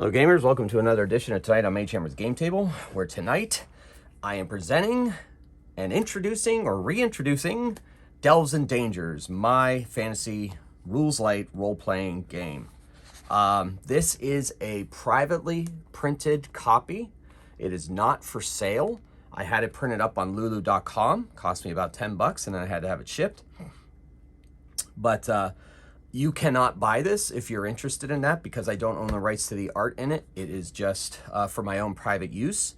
Hello gamers, welcome to another edition of Tonight on Mage Hammer's Game Table, where tonight I am presenting and introducing or reintroducing Delves and Dangers, my fantasy rules light role-playing game. This is a privately printed copy. It is not for sale. I had it printed up on lulu.com, cost me about 10 bucks, and then I had to have it shipped. But you cannot buy this if you're interested in that, because I don't own the rights to the art in it. It is just for my own private use.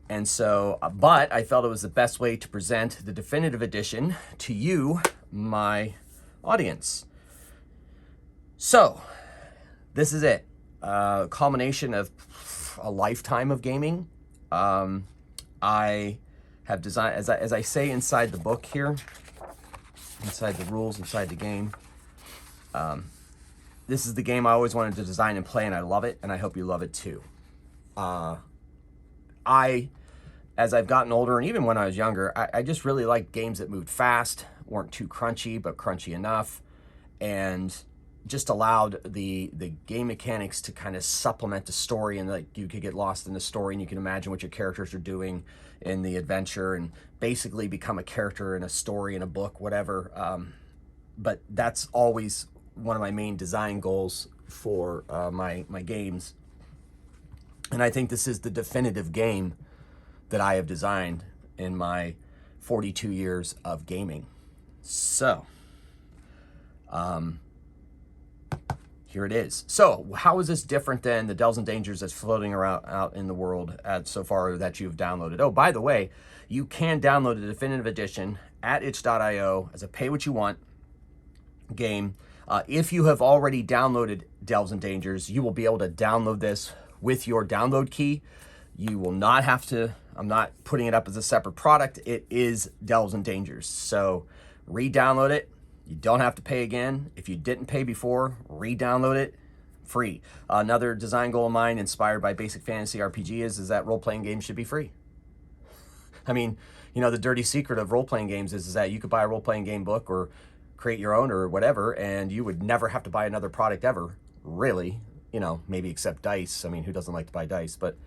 And so, but I felt it was the best way to present the definitive edition to you, my audience. So, this is it. Culmination of a lifetime of gaming. I have designed, as I say inside the book here, inside the rules, inside the game, this is the game I always wanted to design and play, and I love it, and I hope you love it too. As I've gotten older, and even when I was younger, I just really liked games that moved fast, weren't too crunchy, but crunchy enough, and just allowed the game mechanics to kind of supplement the story, and like you could get lost in the story, and you can imagine what your characters are doing in the adventure, and basically become a character in a story, in a book, whatever. But that's always one of my main design goals for my games. And I think this is the definitive game that I have designed in my 42 years of gaming. So, here it is. So, how is this different than the Delves and Dangers that's floating around out in the world so far that you've downloaded? Oh, by the way, you can download the definitive edition at itch.io as a pay-what-you-want game. If you have already downloaded Delves and Dangers, you will be able to download this with your download key. You will not have to, I'm not putting it up as a separate product. It is Delves and Dangers. So re-download it. You don't have to pay again. If you didn't pay before, re-download it free. Another design goal of mine, inspired by basic fantasy RPG, is that role-playing games should be free. I mean, you know, the dirty secret of role-playing games is that you could buy a role-playing game book or create your own or whatever, and you would never have to buy another product ever, really. You know, maybe except dice. I mean, who doesn't like to buy dice? But,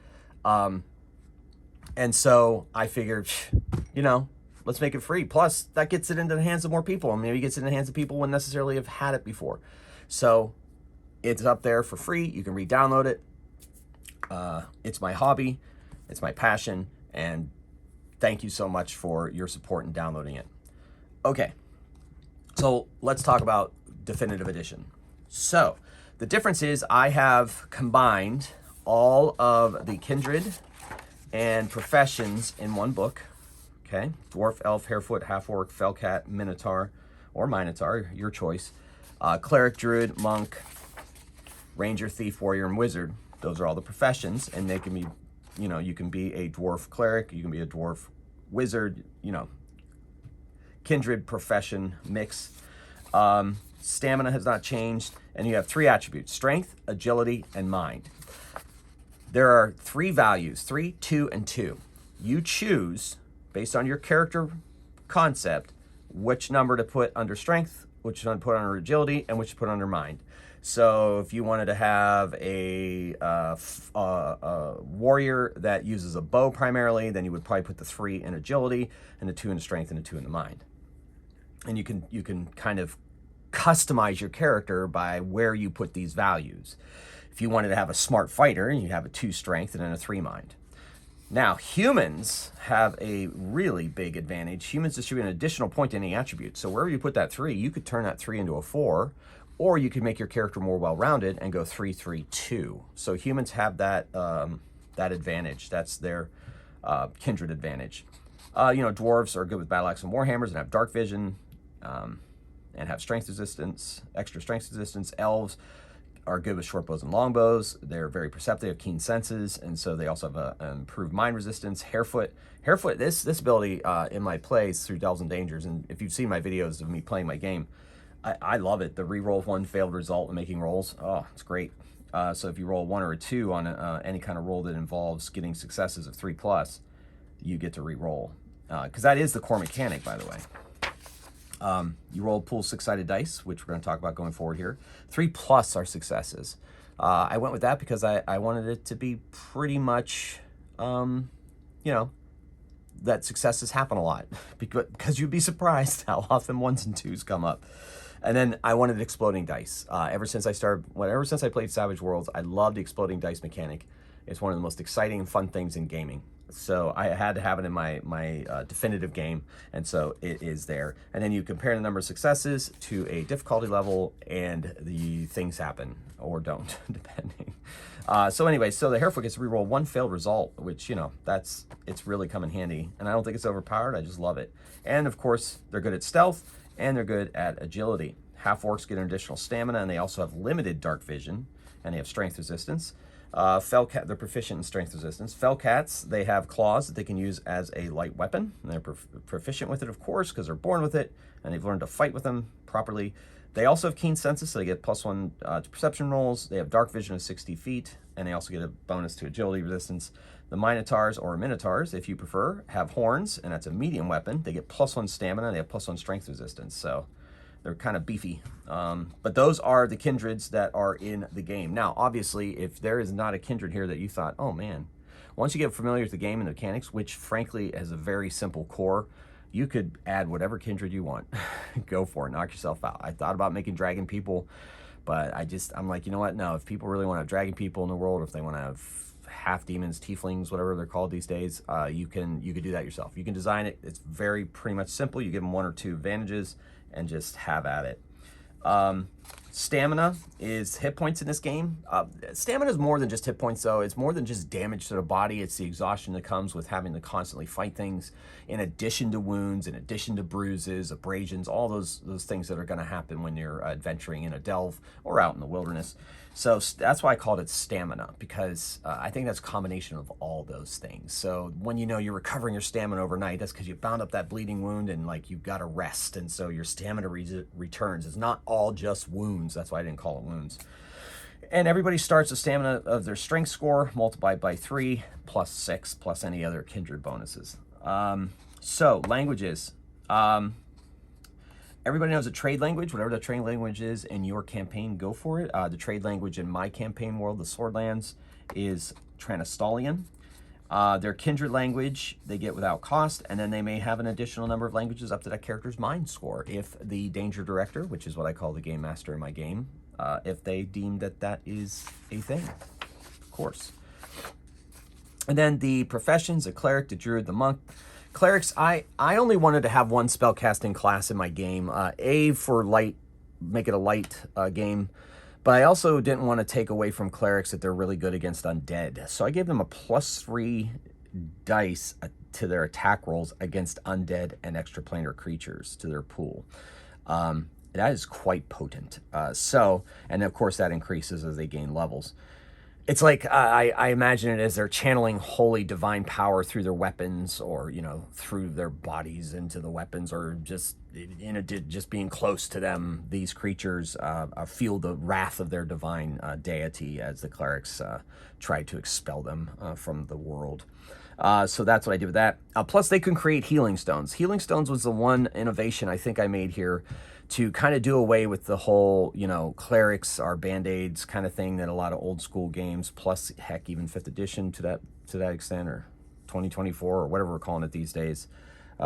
and so I figured, you know, let's make it free. Plus, that gets it into the hands of more people, and maybe gets it in the hands of people who wouldn't necessarily have had it before. So it's up there for free. You can re-download it. It's my hobby. It's my passion. And thank you so much for your support in downloading it. Okay. So let's talk about definitive edition. So the difference is I have combined all of the Kindred and professions in one book. Okay, dwarf, elf, harefoot, half-orc, fellcat, minotaur, or minotaur, your choice. Cleric, druid, monk, ranger, thief, warrior, and wizard. Those are all the professions, and they can be, you know, you can be a dwarf cleric, you can be a dwarf wizard, you know, Kindred profession mix. Stamina has not changed, and you have 3 attributes: strength, agility, and mind. There are 3 values: 3, 2, and 2. You choose, based on your character concept, which number to put under strength, which one to put under agility, and which to put under mind. So if you wanted to have a warrior that uses a bow primarily, then you would probably put the 3 in agility, and the 2 in strength, and the 2 in the mind. And you can kind of customize your character by where you put these values. If you wanted to have a smart fighter, you have a 2 strength and then a 3 mind. Now, humans have a really big advantage. Humans distribute an additional point to any attribute. So wherever you put that 3, you could turn that 3 into a 4, or you could make your character more well-rounded and go 3, 3, 2. So humans have that that advantage. That's their kindred advantage. You know, dwarves are good with battle axe and warhammers and have dark vision, and have strength resistance, extra strength resistance. Elves are good with short bows and long bows. They're very perceptive, have keen senses, and so they also have an improved mind resistance. Harefoot, this ability in my plays through Delves and Dangers, and if you've seen my videos of me playing my game, I love it. The reroll 1 failed result when making rolls, oh, it's great. So if you roll 1 or a 2 on any kind of roll that involves getting successes of 3+, you get to re-roll. Because that is the core mechanic, by the way. You roll pool 6-sided dice, which we're going to talk about going forward here. 3+ are successes. I went with that because I wanted it to be pretty much, you know, that successes happen a lot, because you'd be surprised how often 1s and 2s come up. And then I wanted exploding dice. Ever since I played Savage Worlds, I loved the exploding dice mechanic. It's one of the most exciting and fun things in gaming. So I had to have it in my definitive game, and so it is there. And then you compare the number of successes to a difficulty level, and the things happen, or don't, depending. So anyway, so the Harefoot gets to reroll 1 failed result, which, you know, it's really come in handy. And I don't think it's overpowered, I just love it. And of course, they're good at stealth, and they're good at agility. Half-orcs get an additional stamina, and they also have limited dark vision, and they have strength resistance. They're proficient in strength resistance. Fellcats, they have claws that they can use as a light weapon. And they're proficient with it, of course, because they're born with it, and they've learned to fight with them properly. They also have keen senses, so they get +1 to perception rolls. They have dark vision of 60 feet, and they also get a bonus to agility resistance. The Minotaurs, or Minotaurs, if you prefer, have horns, and that's a medium weapon. They get +1 stamina, and they have +1 strength resistance, so they're kind of beefy. But those are the kindreds that are in the game. Now, obviously, if there is not a kindred here that you thought, oh man, once you get familiar with the game and the mechanics, which frankly has a very simple core, you could add whatever kindred you want. Go for it, knock yourself out. I thought about making dragon people, but I'm like, you know what? No, if people really want to have dragon people in the world, if they want to have half demons, tieflings, whatever they're called these days, you could do that yourself. You can design it. It's pretty much simple. You give them 1 or 2 advantages and just have at it. Stamina is hit points in this game. Stamina is more than just hit points, though. It's more than just damage to the body. It's the exhaustion that comes with having to constantly fight things, in addition to wounds, in addition to bruises, abrasions, all those things that are going to happen when you're adventuring in a delve or out in the wilderness. So that's why I called it stamina, because I think that's a combination of all those things. So when you know you're recovering your stamina overnight, that's because you bound up that bleeding wound and like you've got to rest, and so your stamina returns. It's not all just wounds. That's why I didn't call it wounds. And everybody starts the stamina of their strength score multiplied by 3 plus 6 plus any other kindred bonuses. So languages. Everybody knows a trade language. Whatever the trade language is in your campaign, go for it. The trade language in my campaign world, the Swordlands, is Tranistolian. Their kindred language they get without cost, and then they may have an additional number of languages up to that character's mind score if the danger director, which is what I call the game master in my game, if they deem that is a thing, of course. And then the professions, the cleric, the druid, the monk. Clerics, I only wanted to have 1 spellcasting class in my game, for light, make it a light game, but I also didn't want to take away from clerics that they're really good against undead. So I gave them a +3 dice to their attack rolls against undead and extraplanar creatures to their pool. That is quite potent. And of course that increases as they gain levels. It's like, I imagine it as they're channeling holy divine power through their weapons, or, you know, through their bodies into the weapons, or just just being close to them. These creatures feel the wrath of their divine deity as the clerics try to expel them from the world. So that's what I did with that. Plus, they can create healing stones. Healing stones was the one innovation I think I made here, to kind of do away with the whole, you know, clerics are band-aids kind of thing that a lot of old school games, plus heck, even 5th edition to that extent, or 2024 or whatever we're calling it these days,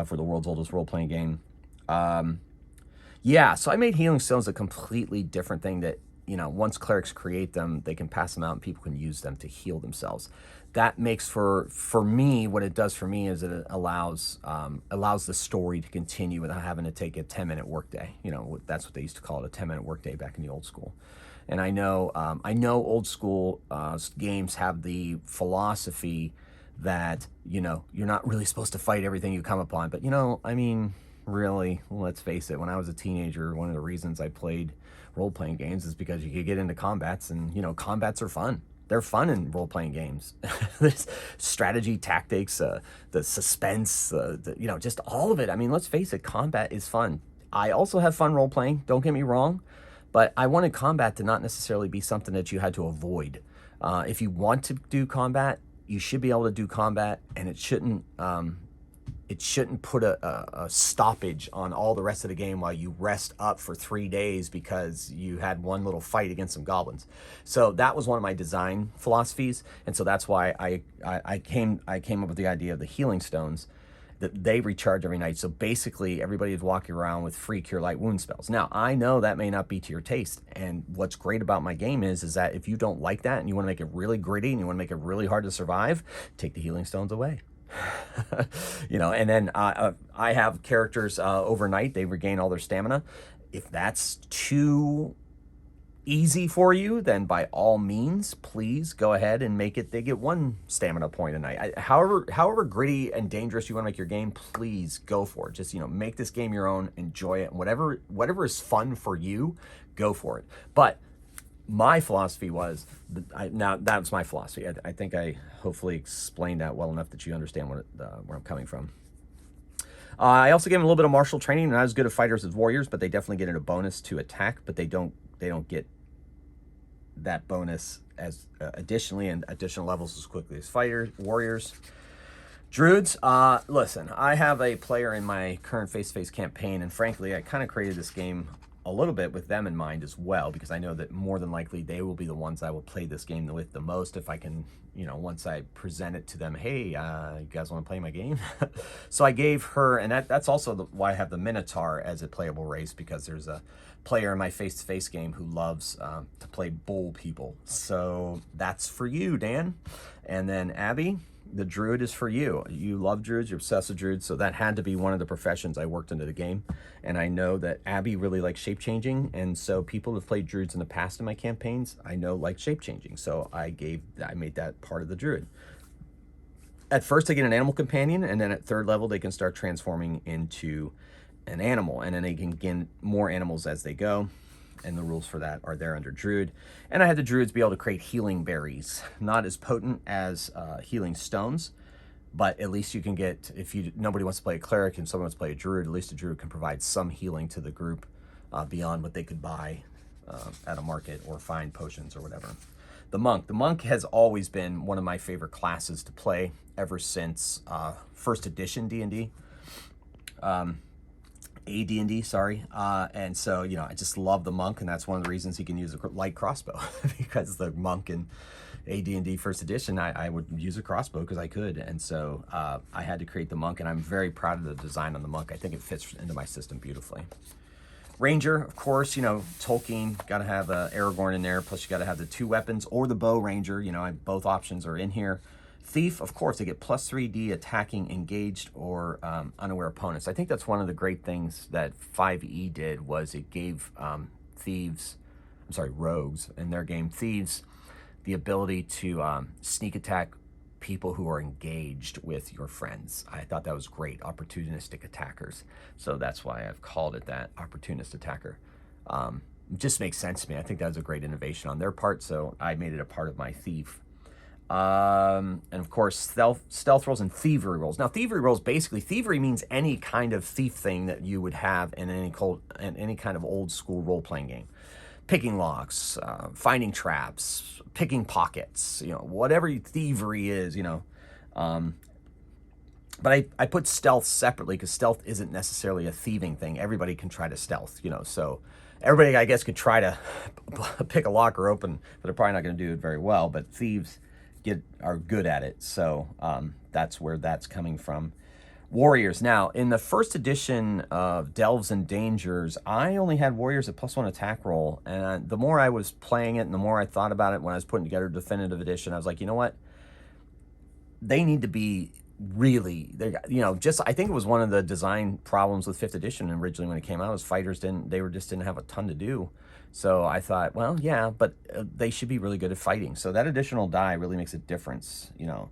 for the world's oldest role-playing game. Yeah, so I made healing stones a completely different thing that, you know, once clerics create them, they can pass them out and people can use them to heal themselves. That makes for me, what it does for me is it allows the story to continue without having to take a 10-minute workday. You know, that's what they used to call it, a 10-minute workday back in the old school. And I know old school games have the philosophy that, you know, you're not really supposed to fight everything you come upon. But, you know, I mean, really, let's face it, when I was a teenager, one of the reasons I played role-playing games is because you could get into combats, and, you know, combats are fun. They're fun in role-playing games. There's strategy, tactics, the suspense, you know, just all of it. I mean, let's face it, combat is fun. I also have fun role-playing, don't get me wrong, but I wanted combat to not necessarily be something that you had to avoid. If you want to do combat, you should be able to do combat, and it shouldn't it shouldn't put a stoppage on all the rest of the game while you rest up for 3 days because you had one little fight against some goblins. So that was one of my design philosophies, and so that's why I came up with the idea of the healing stones, that they recharge every night. So basically everybody is walking around with free cure light wound spells. Now I know that may not be to your taste, and what's great about my game is that if you don't like that and you want to make it really gritty and you want to make it really hard to survive, take the healing stones away. You know, and then I have characters overnight, they regain all their stamina. If that's too easy for you, then by all means, please go ahead and make it they get 1 stamina point a night. However gritty and dangerous you want to make your game, please go for it. Just, you know, make this game your own, enjoy it, and whatever is fun for you, go for it. But my philosophy was, now that's my philosophy. I think I hopefully explained that well enough that you understand where I'm coming from. I also gave them a little bit of martial training. Not as good at fighters as warriors, but they definitely get a bonus to attack, but they don't get that bonus as additionally and additional levels as quickly as warriors. Druids, listen, I have a player in my current face-to-face campaign, and frankly, I kind of created this game a little bit with them in mind as well, because I know that more than likely they will be the ones I will play this game with the most if I can, you know, once I present it to them, hey, you guys want to play my game? So I gave her, and that's also why I have the Minotaur as a playable race, because there's a player in my face-to-face game who loves to play bull people. So that's for you, Dan. And then Abby, the druid is for you. You love druids, you're obsessed with druids, so that had to be one of the professions I worked into the game. And I know that Abby really likes shape-changing, and so people who've played druids in the past in my campaigns, I know like shape-changing, so I made that part of the druid. At first they get an animal companion, and then at 3rd level they can start transforming into an animal, and then they can gain more animals as they go. And the rules for that are there under Druid. And I had the Druids be able to create healing berries. Not as potent as healing stones, but at least you can get, if nobody wants to play a cleric and someone wants to play a Druid, at least a Druid can provide some healing to the group beyond what they could buy at a market or find potions or whatever. The monk has always been one of my favorite classes to play ever since 1st edition D&D. AD&D, sorry. And so, you know, I just love the monk, and that's one of the reasons he can use a light crossbow, because the monk in AD&D 1st edition, I would use a crossbow because I could. And so I had to create the monk, and I'm very proud of the design on the monk. I think it fits into my system beautifully. Ranger, of course, you know, Tolkien, got to have Aragorn in there, plus you got to have the 2 weapons or the bow ranger, you know, both options are in here. Thief, of course, they get plus 3D attacking engaged or unaware opponents. I think that's one of the great things that 5e did, was it gave rogues in their game, thieves, the ability to sneak attack people who are engaged with your friends. I thought that was great, opportunistic attackers. So that's why I've called it that, opportunist attacker. It just makes sense to me. I think that was a great innovation on their part, so I made it a part of my thief. And of course, stealth rolls and thievery rolls. Now, thievery rolls, basically, thievery means any kind of thief thing that you would have in any kind of old school role-playing game. Picking locks, finding traps, picking pockets, you know, whatever thievery is, you know. But I put stealth separately because stealth isn't necessarily a thieving thing. Everybody can try to stealth, you know, so everybody, I guess, could try to pick a locker open, but they're probably not going to do it very well. But thieves are good at it, so that's where that's coming from. Warriors. Now, in the 1st edition of Delves and Dangers, I only had warriors at +1 attack roll, and the more I was playing it and the more I thought about it when I was putting together definitive edition, I was like, you know what? They need to be really, you know, just, I think it was one of the design problems with 5th edition originally when it came out, was fighters didn't have a ton to do. So I thought, well, yeah, but they should be really good at fighting. So that additional die really makes a difference. You know,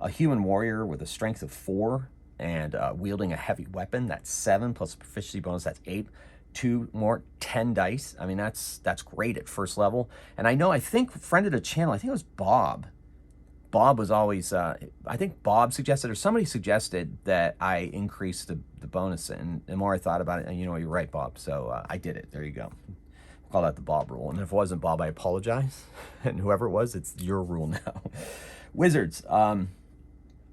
a human warrior with a strength of 4 and wielding a heavy weapon, that's 7, plus a proficiency bonus, that's 8. 2 more, 10 dice. I mean, that's great at 1st level. And I think friend of the channel, I think it was Bob. Bob was always, I think Bob suggested, or somebody suggested, that I increase the bonus. And the more I thought about it, and you know, you're right, Bob. So I did it. There you go. Call that the Bob rule. And if it wasn't Bob, I apologize. And whoever it was, it's your rule now. Wizards.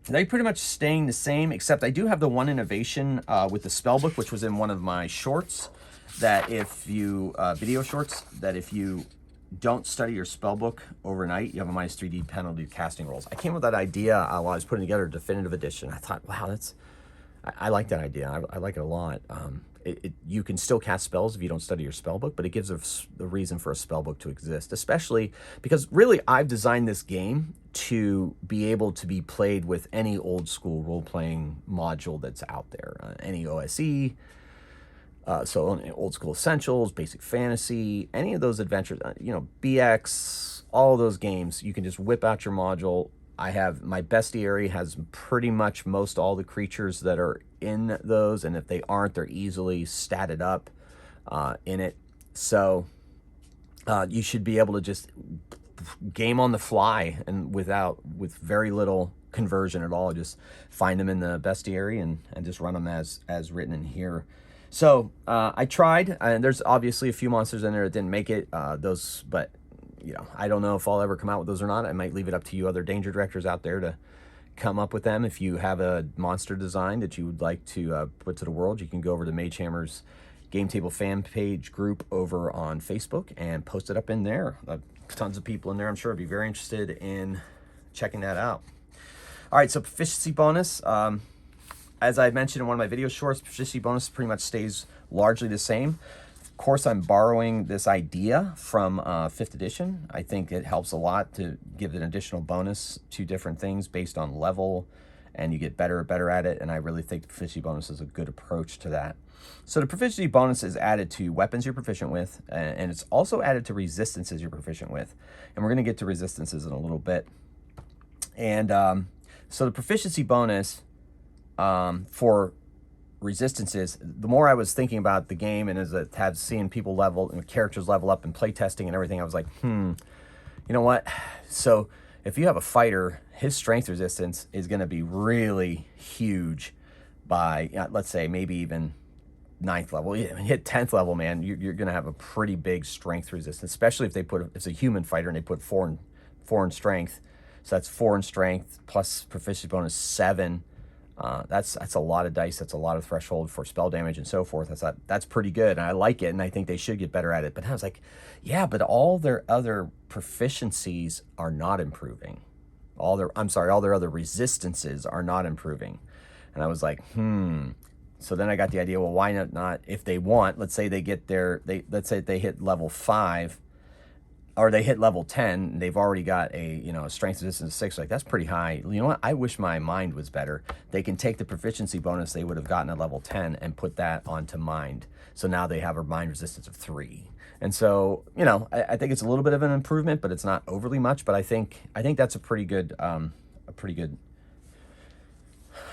They pretty much staying the same, except I do have the one innovation with the spell book, which was in one of my shorts, that if you, video shorts, that if you don't study your spell book overnight, you have a minus 3D penalty to casting rolls. I came with that idea while I was putting together a definitive edition. I thought, wow, I like that idea. I like it a lot. You can still cast spells if you don't study your spell book, but it gives the reason for a spell book to exist, especially because really I've designed this game to be able to be played with any old school role-playing module that's out there, any OSE, so old school essentials, basic fantasy, any of those adventures, BX, all of those games, you can just whip out your module. I have my Bestiary has pretty much most all the creatures that are in those, and if they aren't, they're easily statted up in it. So you should be able to just game on the fly and with very little conversion at all. Just find them in the Bestiary and just run them as written in here. So I tried, and there's obviously a few monsters in there that didn't make it. But I don't know if I'll ever come out with those or not. I might leave it up to you other danger directors out there to come up with them. If you have a monster design that you would like to put to the world, you can go over to Mage Hammer's Game Table fan page group over on Facebook and post it up in there. Tons of people in there, I'm sure, would be very interested in checking that out. All right, so proficiency bonus. As I mentioned in one of my video shorts, proficiency bonus pretty much stays largely the same. Of course, I'm borrowing this idea from 5th edition. I think it helps a lot to give an additional bonus to different things based on level, and you get better at it, and I really think the proficiency bonus is a good approach to that. So the proficiency bonus is added to weapons you're proficient with, and it's also added to resistances you're proficient with. And we're going to get to resistances in a little bit. And so the proficiency bonus for resistances, the more I was thinking about the game, and as I had seen people characters level up and playtesting and everything, I was like, you know what? So if you have a fighter, his strength resistance is going to be really huge by, let's say, maybe even 9th level. Hit 10th level, man, you're going to have a pretty big strength resistance, especially if it's a human fighter and they put 4 in strength. So that's 4 in strength plus proficiency bonus 7. That's a lot of dice. That's a lot of threshold for spell damage and so forth. That's pretty good, and I like it, and I think they should get better at it. But I was like, yeah, but all their other proficiencies are not improving. All their other resistances are not improving. And I was like, So then I got the idea, well, why not if they want, let's say they hit level 5, or they hit level 10, and they've already got a strength resistance of 6. Like, that's pretty high. You know what? I wish my mind was better. They can take the proficiency bonus they would have gotten at level 10 and put that onto mind. So now they have a mind resistance of 3. And so, I think it's a little bit of an improvement, but it's not overly much. But I think that's a pretty good, I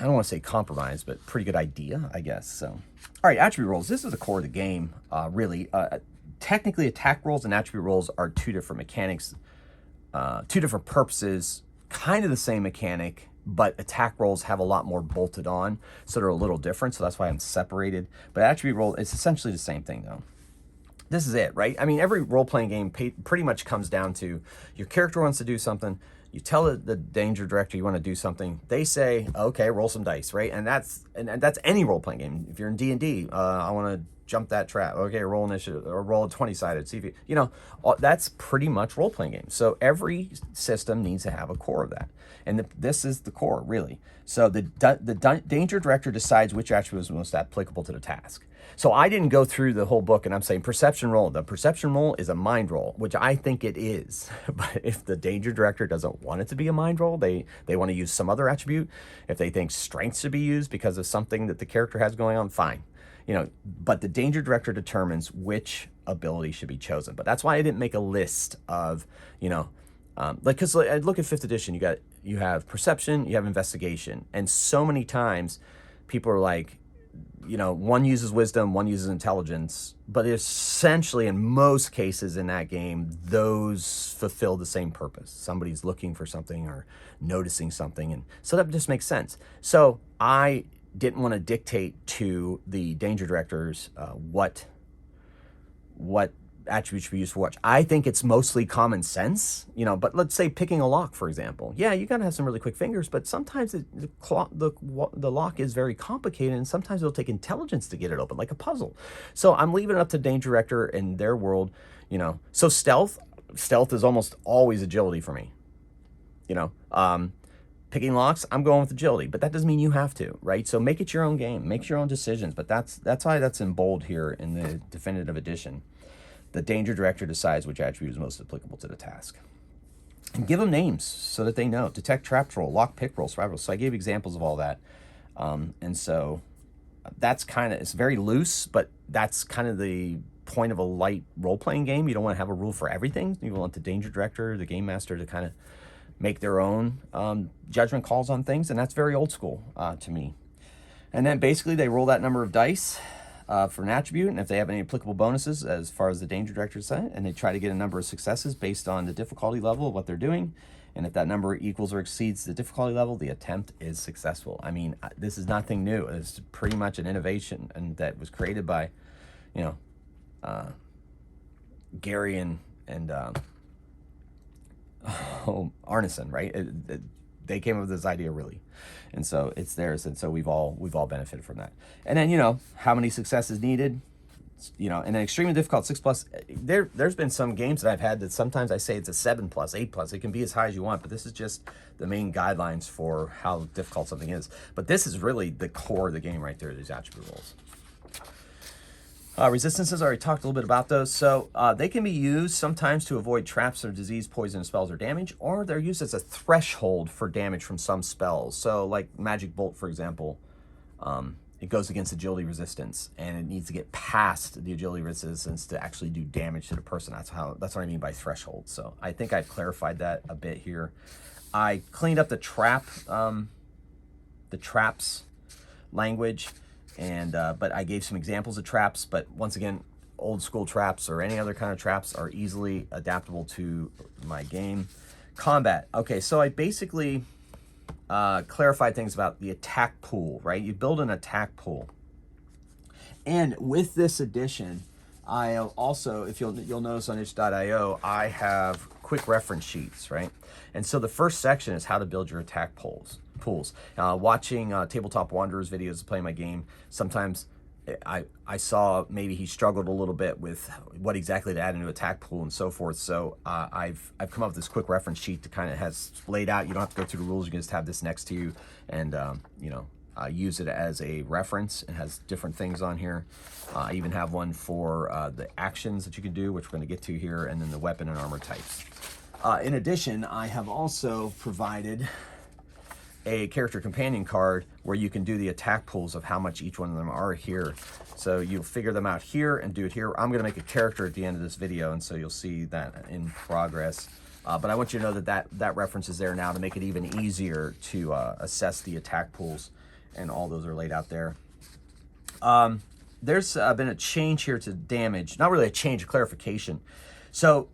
don't want to say compromise, but pretty good idea, I guess. So, all right, attribute rolls. This is the core of the game, really. Technically, attack rolls and attribute rolls are 2 different mechanics, 2 different purposes, kind of the same mechanic, but attack rolls have a lot more bolted on, so they're a little different, so that's why I'm separated. But attribute roll, it's essentially the same thing, though. This is it, right? I mean, every role-playing game pretty much comes down to your character wants to do something, you tell the danger director you want to do something, they say, okay, roll some dice, right? And that's any role-playing game. If you're in D&D, I want to jump that trap. Okay, roll initiative or roll a 20-sided. See if that's pretty much role-playing games. So every system needs to have a core of that, and this is the core, really. So the danger director decides which attribute is most applicable to the task. So I didn't go through the whole book and I'm saying perception roll. The perception roll is a mind roll, which I think it is. But if the danger director doesn't want it to be a mind roll, they want to use some other attribute. If they think strength should be used because of something that the character has going on, fine. But the danger director determines which ability should be chosen. But that's why I didn't make a list of, because I look at 5th edition, you have perception, you have investigation, and so many times people are like, one uses wisdom, one uses intelligence, but essentially in most cases in that game, those fulfill the same purpose. Somebody's looking for something or noticing something, and so that just makes sense. So I didn't want to dictate to the danger directors what attributes should be used for which. I think it's mostly common sense, you know, but let's say picking a lock, for example. Yeah, you got to have some really quick fingers, but sometimes the lock is very complicated, and sometimes it'll take intelligence to get it open, like a puzzle. So I'm leaving it up to Danger Director and their world, you know. So stealth is almost always agility for me, you know. Picking locks, I'm going with agility, but that doesn't mean you have to, right? So make it your own game, make your own decisions, but that's why that's in bold here in the definitive edition. The Danger Director decides which attribute is most applicable to the task. And give them names so that they know. Detect, trap roll, lock, pick roll, survival roll. So I gave examples of all that. And so that's kind of, it's very loose, but that's kind of the point of a light role-playing game. You don't want to have a rule for everything. You want the Danger Director, the Game Master, to kind of make their own judgment calls on things, and that's very old school to me. And then basically they roll that number of dice for an attribute, and if they have any applicable bonuses as far as the Danger Director said, and they try to get a number of successes based on the difficulty level of what they're doing, and if that number equals or exceeds the difficulty level, the attempt is successful. I mean, this is nothing new. It's pretty much an innovation, and that was created by, you know, Gary and Arneson, right? They came up with this idea, really, and so it's theirs, and so we've all benefited from that. And then, you know, how many successes needed, you know, and an extremely difficult 6+. There's been some games that I've had that sometimes I say it's a 7+, 8+. It can be as high as you want, but this is just the main guidelines for how difficult something is. But this is really the core of the game right there, these attribute rolls. Resistances, I already talked a little bit about those. So they can be used sometimes to avoid traps or disease, poison, spells, or damage, or they're used as a threshold for damage from some spells. So like Magic Bolt, for example, it goes against agility resistance, and it needs to get past the agility resistance to actually do damage to the person. That's what I mean by threshold. So I think I've clarified that a bit here. I cleaned up the traps language. And but I gave some examples of traps, but once again, old school traps or any other kind of traps are easily adaptable to my game. Combat. Okay, so I basically clarified things about the attack pool, right? You build an attack pool. And with this edition, I also, if you'll notice on itch.io, I have quick reference sheets, right? And so the first section is how to build your attack pools. Watching Tabletop Wanderers videos playing my game, sometimes I saw maybe he struggled a little bit with what exactly to add into attack pool and so forth. So I've come up with this quick reference sheet that kind of has laid out. You don't have to go through the rules. You can just have this next to you and you know, use it as a reference. It has different things on here. I even have one for the actions that you can do, which we're going to get to here, and then the weapon and armor types. In addition, I have also provided a character companion card where you can do the attack pools of how much each one of them are here. So you'll figure them out here and do it here. I'm going to make a character at the end of this video, and so you'll see that in progress. But I want you to know that reference is there now to make it even easier to assess the attack pools, and all those are laid out there. There's been a change here to damage. Not really a change, a clarification. So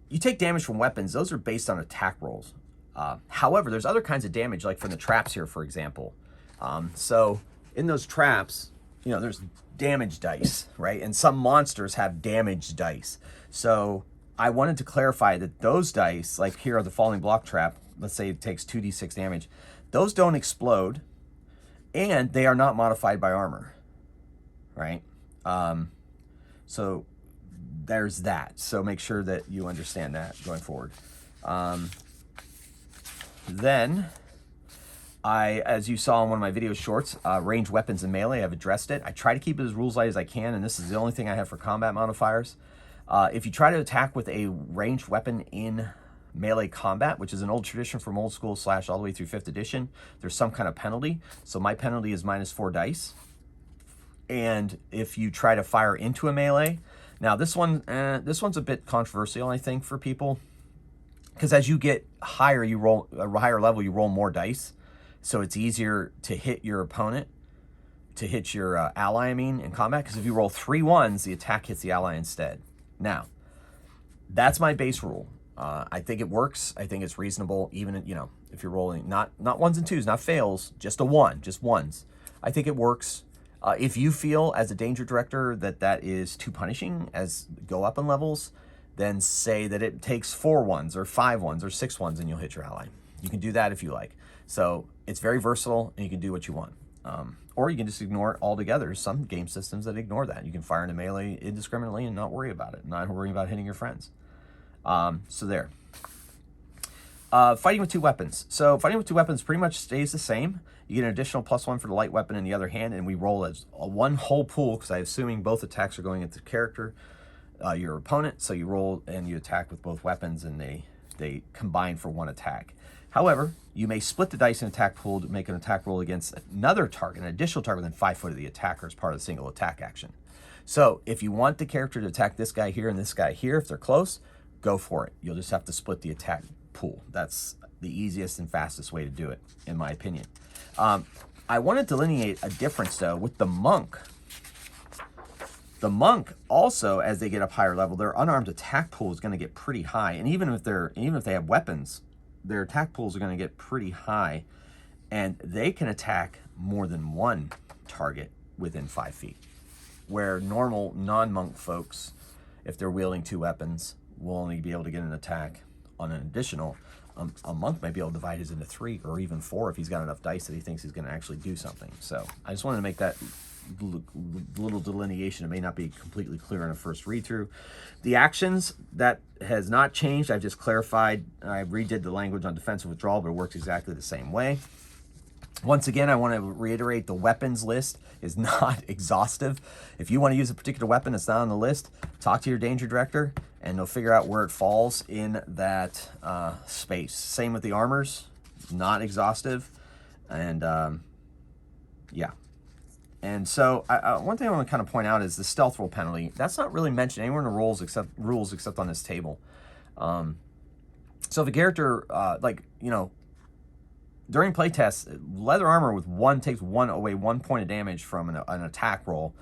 you take damage from weapons. Those are based on attack rolls. However, there's other kinds of damage, like from the traps here, for example. So in those traps, you know, there's damage dice, right? And some monsters have damage dice. So I wanted to clarify that those dice, like here are the falling block trap, let's say it takes 2d6 damage, those don't explode, and they are not modified by armor, right? So there's that. So make sure that you understand that going forward. Then, as you saw in one of my video shorts, ranged weapons and melee, I've addressed it. I try to keep it as rules light as I can, and this is the only thing I have for combat modifiers. If you try to attack with a ranged weapon in melee combat, which is an old tradition from old school / all the way through 5th edition, there's some kind of penalty. So my penalty is -4 dice. And if you try to fire into a melee, now this one's a bit controversial, I think, for people. Because as you get higher, you roll a higher level, you roll more dice. So it's easier to hit your opponent, to hit your ally, I mean, in combat. Because if you roll 3 1s, the attack hits the ally instead. Now, that's my base rule. I think it works. I think it's reasonable, even, you know, if you're rolling not 1s and 2s, not fails, just a 1, just 1s. I think it works. If you feel as a danger director that that is too punishing as go up in levels, then say that it takes 4 ones or 5 ones or 6 ones and you'll hit your ally. You can do that if you like. So it's very versatile and you can do what you want. Or you can just ignore it altogether. There's some game systems that ignore that. You can fire into melee indiscriminately and not worry about it, not worry about hitting your friends. So there. Fighting with 2 weapons. So fighting with 2 weapons pretty much stays the same. You get an additional +1 for the light weapon in the other hand, and we roll as one whole pool, because I'm assuming both attacks are going at the character, your opponent. So you roll and you attack with both weapons, and they combine for 1 attack. However, you may split the dice in attack pool to make an attack roll against another target, an additional target within 5 foot of the attacker as part of the single attack action. So if you want the character to attack this guy here and this guy here, if they're close, go for it. You'll just have to split the attack pool. That's the easiest and fastest way to do it, in my opinion. I want to delineate a difference, though, with the monk. The monk also, as they get up higher level, their unarmed attack pool is going to get pretty high, and even if they have weapons, their attack pools are going to get pretty high, and they can attack more than 1 target within 5 feet. Where normal non-monk folks, if they're wielding 2 weapons, will only be able to get an attack on an additional. A monk might be able to divide his into 3 or even 4 if he's got enough dice that he thinks he's going to actually do something. So I just wanted to make that little delineation. It may not be completely clear on a first read through. The actions, that has not changed. I've just clarified. I redid the language on defensive withdrawal, but it works exactly the same way. Once again, I want to reiterate the weapons list is not exhaustive. If you want to use a particular weapon that's not on the list, talk to your danger director and they'll figure out where it falls in that space. Same with the armors, not exhaustive. And yeah. And so one thing I want to kind of point out is the stealth roll penalty. That's not really mentioned anywhere in the rules except on this table. So if a character, during playtests, leather armor with 1 takes 1 away 1 point of damage from an attack roll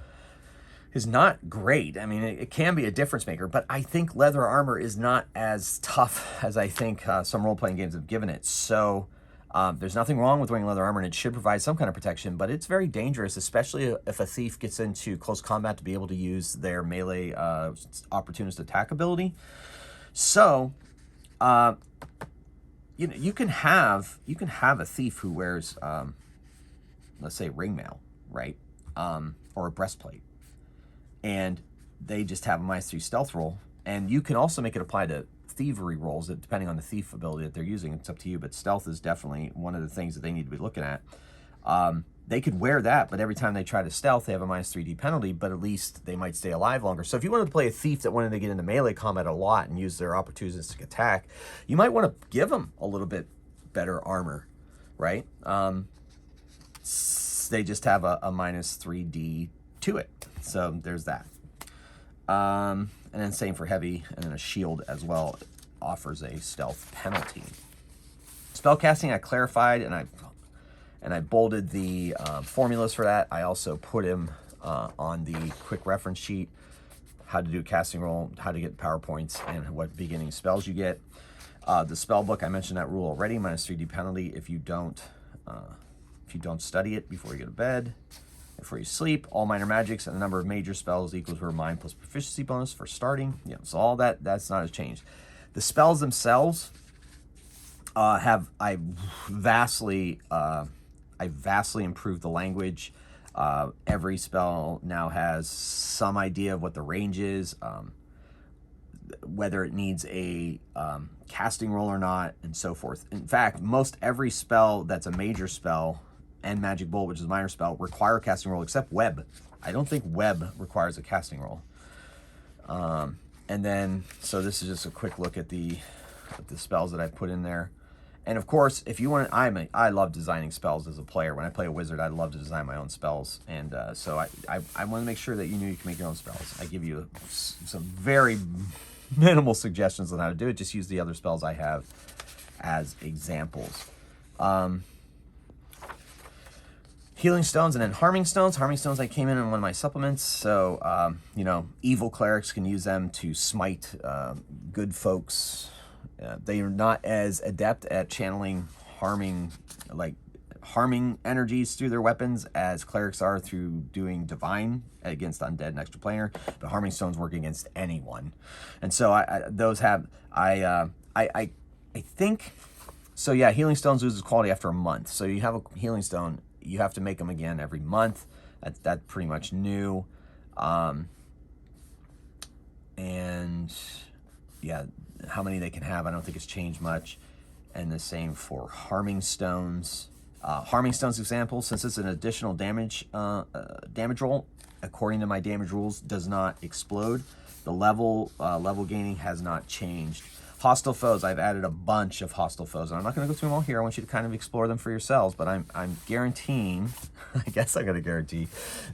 is not great. I mean, it can be a difference maker, but I think leather armor is not as tough as I think some role-playing games have given it. So there's nothing wrong with wearing leather armor, and it should provide some kind of protection, but it's very dangerous, especially if a thief gets into close combat, to be able to use their melee opportunist attack ability. So you can have a thief who wears, let's say, ringmail, right, or a breastplate, and they just have a -3 stealth roll. And you can also make it apply to thievery rolls, depending on the thief ability that they're using. It's up to you, but stealth is definitely one of the things that they need to be looking at. They could wear that, but every time they try to stealth, they have a -3D penalty, but at least they might stay alive longer. So if you wanted to play a thief that wanted to get into melee combat a lot and use their opportunistic attack, you might want to give them a little bit better armor, right? They just have a -3D to it. So there's that. And then same for heavy, and then a shield as well offers a stealth penalty. Spellcasting, I clarified, and I bolded the formulas for that. I also put him on the quick reference sheet, how to do a casting roll, how to get power points, and what beginning spells you get. The spell book, I mentioned that rule already, -3D penalty if you don't study it before you go to bed. Before you sleep, all minor magics and the number of major spells equals her mind plus proficiency bonus for starting. So all that's not as changed. The spells themselves I vastly improved the language. Every spell now has some idea of what the range is, whether it needs a casting roll or not, and so forth. In fact, most every spell that's a major spell and Magic Bolt, which is a minor spell, require a casting roll, except Web. I don't think Web requires a casting roll. And then, so this is just a quick look at the spells that I put in there. And of course, if you want, I love designing spells as a player. When I play a wizard, I love to design my own spells. And so I want to make sure that you can make your own spells. I give you some very minimal suggestions on how to do it. Just use the other spells I have as examples. Healing stones and then harming stones. Harming stones I came in one of my supplements. So, evil clerics can use them to smite good folks. They are not as adept at channeling harming, like harming energies through their weapons as clerics are through doing divine against undead and extra planar, but harming stones work against anyone. And so I think, so yeah, healing stones loses quality after a month. So you have a healing stone, you have to make them again every month. That's pretty much new. And yeah, how many they can have, I don't think it's changed much. And the same for harming stones. Harming stones example, since it's an additional damage roll, according to my damage rules, does not explode. The level gaining has not changed. Hostile foes, I've added a bunch of hostile foes, and I'm not going to go through them all here. I want you to kind of explore them for yourselves, but I'm guaranteeing, I guess I'm going to guarantee,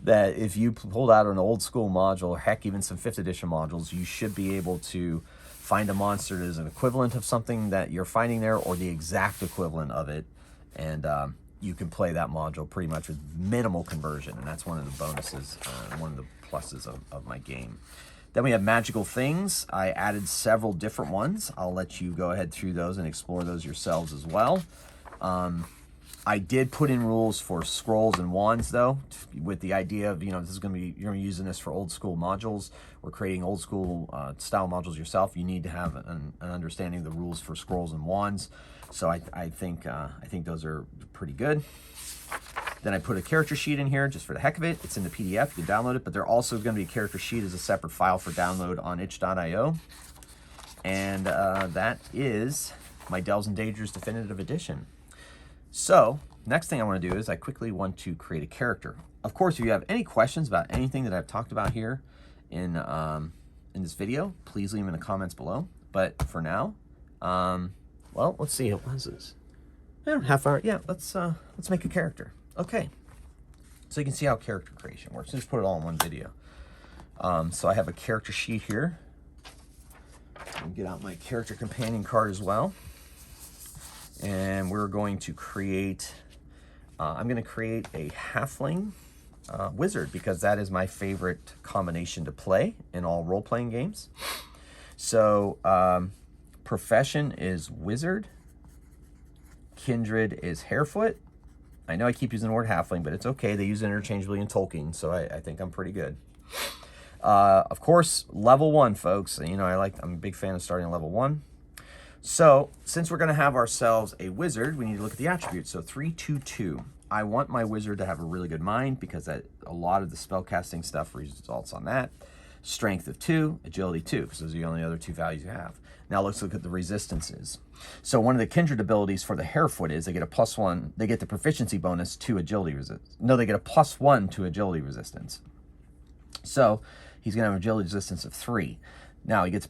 that if you pulled out an old school module, or heck, even some 5th edition modules, you should be able to find a monster that is an equivalent of something that you're finding there, or the exact equivalent of it, and you can play that module pretty much with minimal conversion, and that's one of the bonuses, one of the pluses of my game. Then we have magical things. I added several different ones. I'll let you go ahead through those and explore those yourselves as well. I did put in rules for scrolls and wands, though, with the idea of, this is going to be, you're going to be using this for old school modules or creating old school style modules yourself. You need to have an understanding of the rules for scrolls and wands. So I think those are pretty good. Then I put a character sheet in here just for the heck of it. It's in the PDF. You can download it, but there also is going to be a character sheet as a separate file for download on itch.io. And that is my Delves and Dangers Definitive Edition. So next thing I want to do is I quickly want to create a character. Of course, if you have any questions about anything that I've talked about here in this video, please leave them in the comments below. But for now, well, let's see. What is this? Half hour. Yeah, let's make a character. Okay. So you can see how character creation works. Just put it all in one video. So I have a character sheet here. I'll get out my character companion card as well. And we're going to create, I'm going to create a halfling wizard, because that is my favorite combination to play in all role-playing games. So profession is wizard. Kindred is harefoot. I know I keep using the word halfling, but it's okay. They use it interchangeably in Tolkien, so I think I'm pretty good. Of course, level 1, folks. I'm a big fan of starting at level 1. So since we're going to have ourselves a wizard, we need to look at the attributes. So 3, 2, 2. I want my wizard to have a really good mind, because a lot of the spellcasting stuff results on that. Strength of 2, agility 2, because those are the only other 2 values you have. Now let's look at the resistances. So one of the kindred abilities for the harefoot is they get a +1. They get the proficiency bonus to agility resistance. No, they get a +1 to agility resistance. So he's going to have agility resistance of 3. Now he gets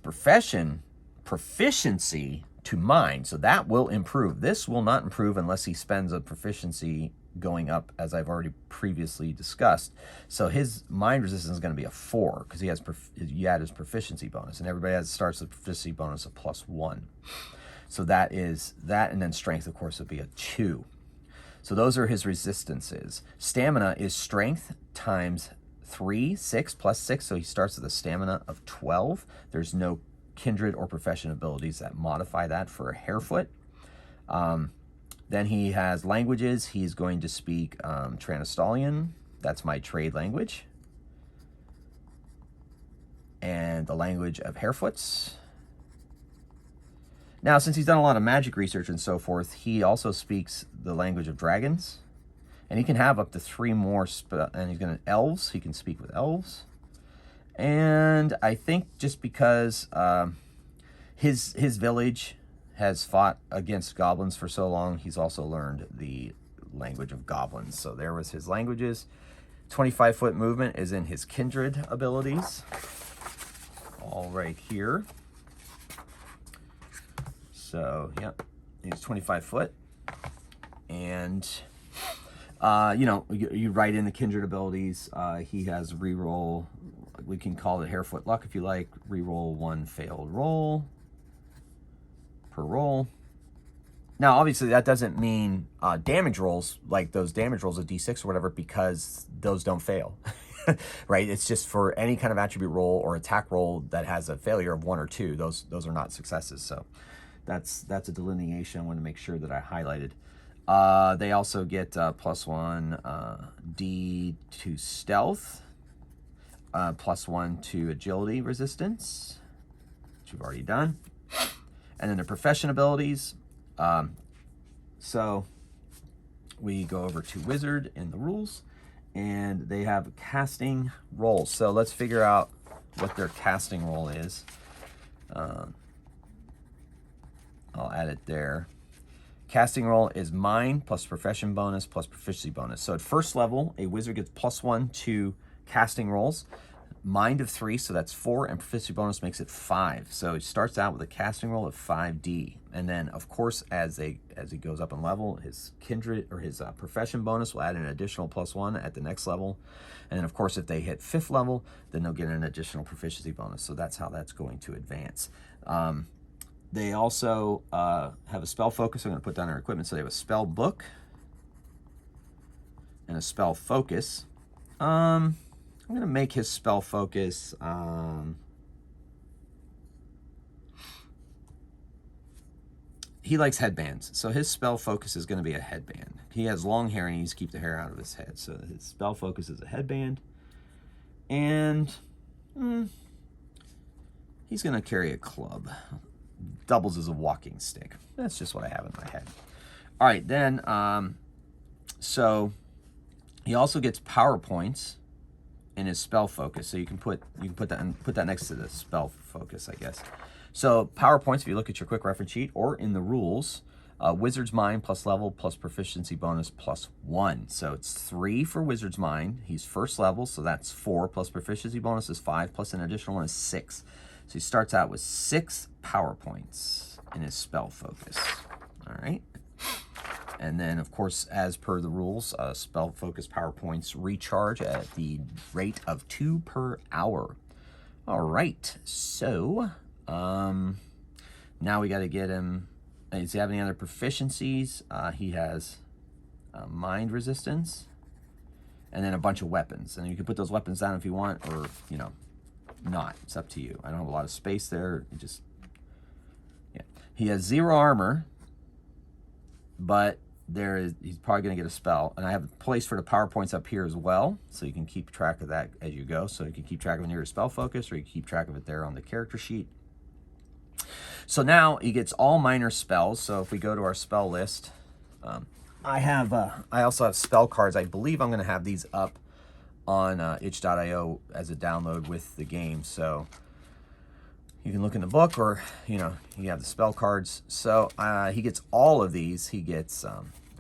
proficiency to mind, so that will improve. This will not improve unless he spends a proficiency going up, as I've already previously discussed. So his mind resistance is going to be a 4, because he has you add his proficiency bonus, and everybody starts with proficiency bonus of +1. So that is that, and then strength, of course, would be a 2. So those are his resistances. Stamina is strength times 3, 6 plus 6, so he starts with a stamina of 12. There's no kindred or profession abilities that modify that for a harefoot. Then he has languages. He's going to speak Tranistalian. That's my trade language. And the language of harefoots. Now, since he's done a lot of magic research and so forth, he also speaks the language of dragons. And he can have up to 3 more, and he's going to elves. He can speak with elves. And I think just because his village has fought against goblins for so long, he's also learned the language of goblins. So there was his languages. 25-foot movement is in his kindred abilities. All right here. So, yep, he's 25 foot. And, you write in the kindred abilities. He has reroll. We can call it harefoot luck if you like. Reroll 1 failed roll per roll. Now, obviously, that doesn't mean damage rolls, like those damage rolls of D6 or whatever, because those don't fail, right? It's just for any kind of attribute roll or attack roll that has a failure of 1 or 2. Those are not successes. So that's a delineation I want to make sure that I highlighted. They also get +1 D to stealth, +1 to agility resistance, which we've already done. And then the profession abilities. So we go over to wizard in the rules, and they have casting rolls. So let's figure out what their casting roll is. I'll add it there. Casting roll is mind plus profession bonus plus proficiency bonus. So at first level, a wizard gets +1 to casting rolls, mind of 3, so that's 4, and proficiency bonus makes it 5. So it starts out with a casting roll of 5D, and then of course as he goes up in level, his kindred or his profession bonus will add an additional +1 at the next level, and then of course if they hit 5th level, then they'll get an additional proficiency bonus. So that's how that's going to advance. They also have a spell focus. I'm going to put down their equipment. So they have a spell book and a spell focus. I'm going to make his spell focus. He likes headbands. So his spell focus is going to be a headband. He has long hair and he needs to keep the hair out of his head. So his spell focus is a headband. And he's going to carry a club. Doubles as a walking stick. That's just what I have in my head. All right, then, so he also gets power points in his spell focus. So you can put that next to the spell focus, I guess. So power points, if you look at your quick reference sheet or in the rules, wizard's mind plus level plus proficiency bonus +1. So it's 3 for wizard's mind. He's first level, so that's 4 plus proficiency bonus is 5 plus an additional one is 6. So he starts out with 6 power points in his spell focus. All right. And then, of course, as per the rules, spell focus power points recharge at the rate of 2 per hour. All right. So now we got to get him. Does he have any other proficiencies? He has mind resistance and then a bunch of weapons. And you can put those weapons down if you want, or, you know, not. It's up to you. I don't have a lot of space there. Yeah. He has 0 armor, but he's probably going to get a spell. And I have a place for the PowerPoints up here as well, so you can keep track of that as you go. So you can keep track of it near your spell focus, or you can keep track of it there on the character sheet. So now he gets all minor spells. So if we go to our spell list, I also have spell cards. I believe I'm going to have these up on itch.io as a download with the game, so you can look in the book, or you have the spell cards. So he gets all of these. He gets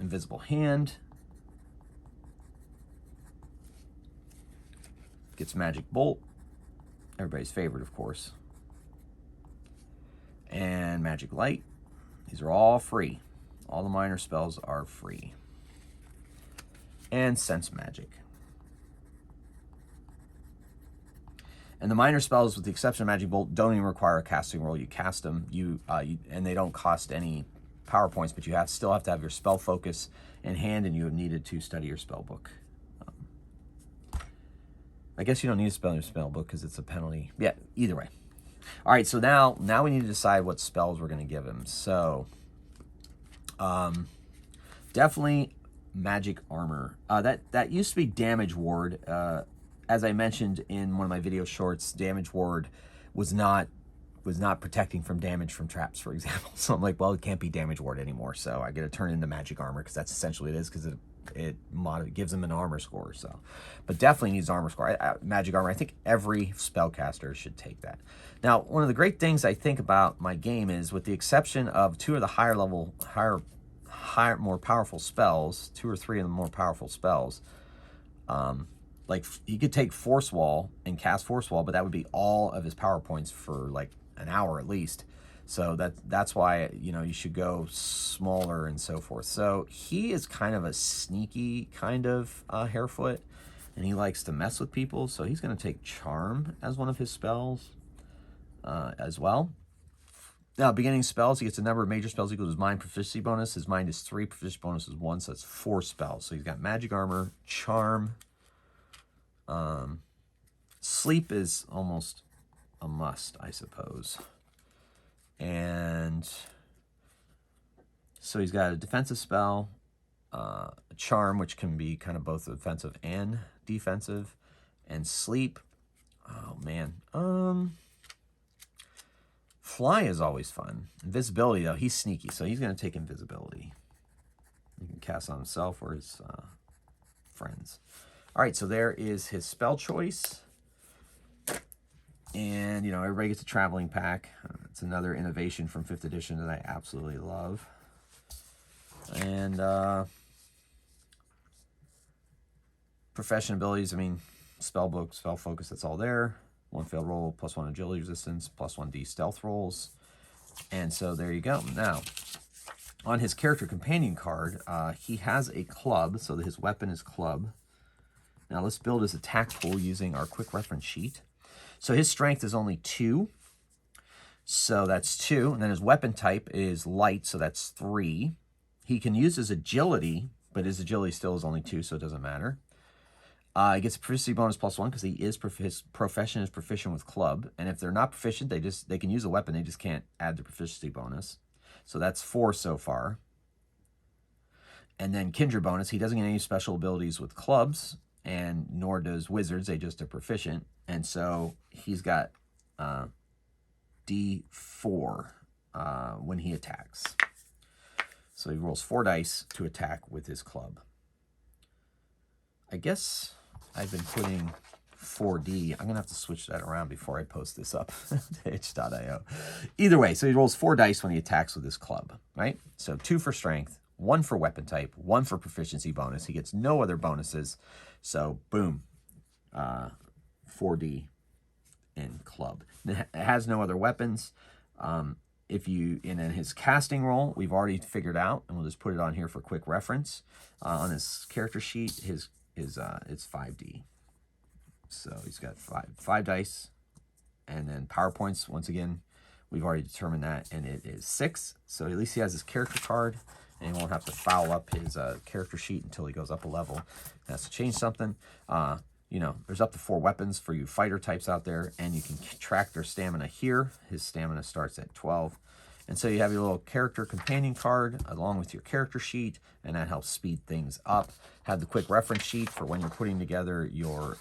invisible hand, gets magic bolt, everybody's favorite, of course, and magic light. These are all free. All the minor spells are free, and sense magic. And the minor spells, with the exception of Magic Bolt, don't even require a casting roll. You cast them, and they don't cost any power points, but you still have to have your spell focus in hand, and you have needed to study your spell book. I guess you don't need to spell your spell book because it's a penalty. Yeah, either way. All right, so now we need to decide what spells we're going to give him. So, definitely magic armor. That used to be damage ward. As I mentioned in one of my video shorts, damage ward was not protecting from damage from traps, for example. So I'm like, well, it can't be damage ward anymore. So I got to turn it into magic armor, because that's essentially what it is, because it gives him an armor score. So, but definitely needs armor score. Magic armor. I think every spellcaster should take that. Now, one of the great things I think about my game is, with the exception of 2 of the more powerful spells, 2 or 3 of the more powerful spells, like he could take Force Wall and cast Force Wall, but that would be all of his power points for like an hour at least. So that's why, you should go smaller and so forth. So he is kind of a sneaky kind of Harefoot, and he likes to mess with people. So he's going to take Charm as one of his spells as well. Now, beginning spells, he gets a number of major spells equal to his mind proficiency bonus. His mind is 3, proficiency bonus is 1, so that's 4 spells. So he's got magic armor, charm. Sleep is almost a must, I suppose. And so he's got a defensive spell, Charm, which can be kind of both offensive and defensive, and Sleep. Oh man, Fly is always fun. Invisibility though, he's sneaky, so he's going to take invisibility. He can cast on himself or his friends. All right, so there is his spell choice. And, you know, everybody gets a traveling pack. It's another innovation from 5th edition that I absolutely love. And profession abilities, I mean, spell book, spell focus, that's all there. 1 failed roll, +1 agility resistance, +1d stealth rolls. And so there you go. Now, on his character companion card, he has a club, so his weapon is club. Now let's build his attack pool using our quick reference sheet. So his strength is only 2. So that's 2. And then his weapon type is light, so that's 3. He can use his agility, but his agility still is only 2, so it doesn't matter. He gets a proficiency bonus +1 because his profession is proficient with club. And if they're not proficient, they can use a weapon, they just can't add the proficiency bonus. So that's 4 so far. And then Kindred bonus, he doesn't get any special abilities with clubs, and nor does wizards, they just are proficient. And so he's got D4 when he attacks. So he rolls 4 dice to attack with his club. I guess I've been putting 4D. I'm going to have to switch that around before I post this up to itch.io. Either way, so he rolls 4 dice when he attacks with his club, right? So 2 for strength, 1 for weapon type, 1 for proficiency bonus. He gets no other bonuses. So boom, 4D in club. It has no other weapons. In his casting roll, we've already figured out, and we'll just put it on here for quick reference. On his character sheet, it's 5D. So he's got five dice, and then power points. Once again, we've already determined that, and it is 6. So at least he has his character card, and he won't have to foul up his character sheet until he goes up a level. He has to change something. You know, there's up to 4 weapons for you fighter types out there, and you can track their stamina here. His stamina starts at 12. And so you have your little character companion card along with your character sheet, and that helps speed things up. Have the quick reference sheet for when you're putting together your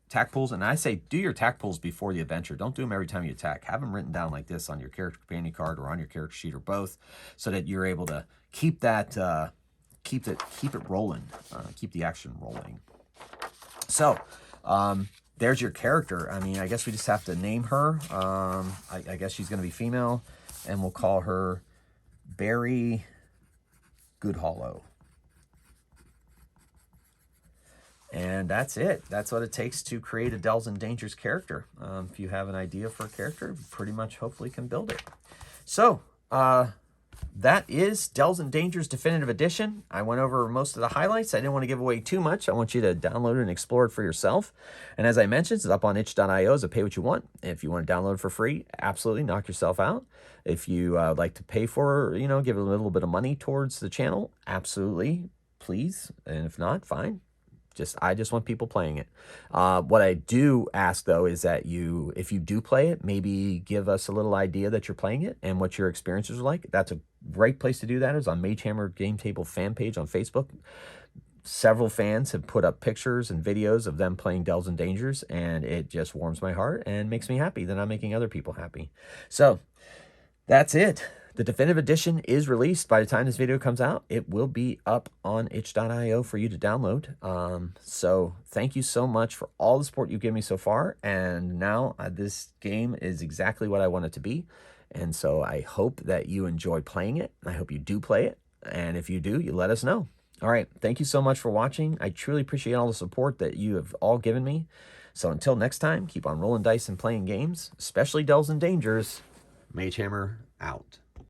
attack pools. And I say do your attack pools before the adventure. Don't do them every time you attack. Have them written down like this on your character companion card or on your character sheet or both, so that you're able to keep that keep it rolling, keep the action rolling. So, there's your character. I mean, I guess we just have to name her. I guess she's going to be female, and we'll call her Barry Goodhollow. And that's it. That's what it takes to create a Delves and Dangers character. If you have an idea for a character, pretty much hopefully can build it. So, that is Delves and Dangers Definitive Edition. I went over most of the highlights. I didn't want to give away too much. I want you to download it and explore it for yourself. And as I mentioned, it's up on itch.io as a pay what you want. If you want to download it for free, absolutely knock yourself out. If you like to pay for, you know, give a little bit of money towards the channel, absolutely, please. And if not, fine. I just want people playing it. What I do ask, though, is that if you do play it, maybe give us a little idea that you're playing it and what your experiences are like. That's a great place to do that, is on Mage Hammer Game Table fan page on Facebook. Several fans have put up pictures and videos of them playing Delves and Dangers, and it just warms my heart and makes me happy that I'm making other people happy. So that's it. The Definitive Edition is released. By the time this video comes out, it will be up on itch.io for you to download. So thank you so much for all the support you've given me so far. And now this game is exactly what I want it to be. And so I hope that you enjoy playing it. I hope you do play it. And if you do, you let us know. All right. Thank you so much for watching. I truly appreciate all the support that you have all given me. So until next time, keep on rolling dice and playing games, especially Delves and Dangers. Mage Hammer out.